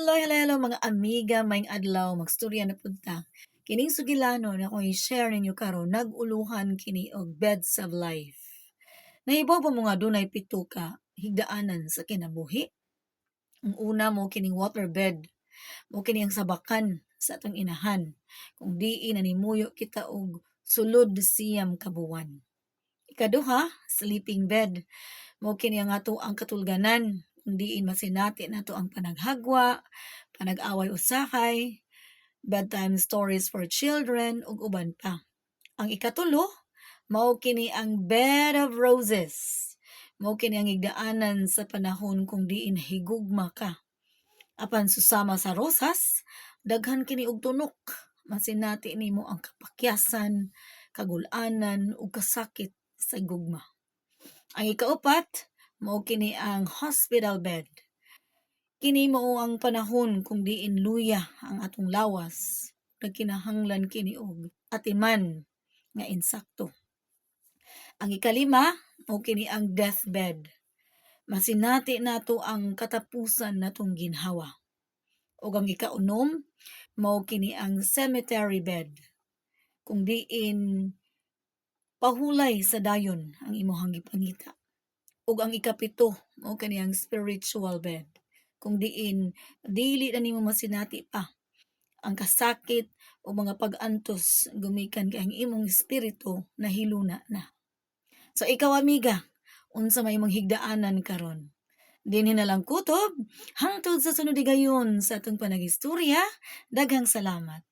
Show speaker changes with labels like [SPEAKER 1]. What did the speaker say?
[SPEAKER 1] Hello, hello, hello mga amiga, maayong adlaw, magstorya na punta. Kining sugilanon ako i-share ninyo karon naguluhan kini og Beds of Life. Nahibaw ba mo nga dunay pito ka higdaanan sa kinabuhi? Ang una mo kining waterbed, mo kini ang sabakan sa atong inahan. Kung diin nanimuyo kita og sulod siyam kabuwan. Ikaduha, sleeping bed. Mo kini ang ato ang katulganan, kung diin masinati nato ang panaghagwa, panag-away usahay, bedtime stories for children ug uban pa. Ang ikatulo, mao kini ang bed of roses. Mao kini ang igdaanan sa panahon kung diin higugma ka. Apan susama sa rosas, daghan kini og tunok. Masinati nimo ang kapakyasan, kagul-anan ug kasakit sa gugma. Ang ikaapat, mao kini ang hospital bed. Kini mao ang panahon kung diin luya ang atong lawas. Nagkinahanglan kini og atiman nga insakto. Ang ikalima, mao kini ang deathbed. Masinati nato ang katapusan natong ginhawa. Ug ang ikaunom, mao kini ang cemetery bed. Kung diin pahulay sa dayon ang imuhang gipangita. Ug ang ikapito, mao kini ang spiritual bed. Kung diin dili na nimo masinati pa ang kasakit o mga pag-antos gumikan kay ang imong espiritu nahiluna na. So ikaw amiga, unsa may imong higdaanan karon? Dinhi na lang kutob, hangtod sa sunod higayon sa atong panagistorya. Daghang salamat.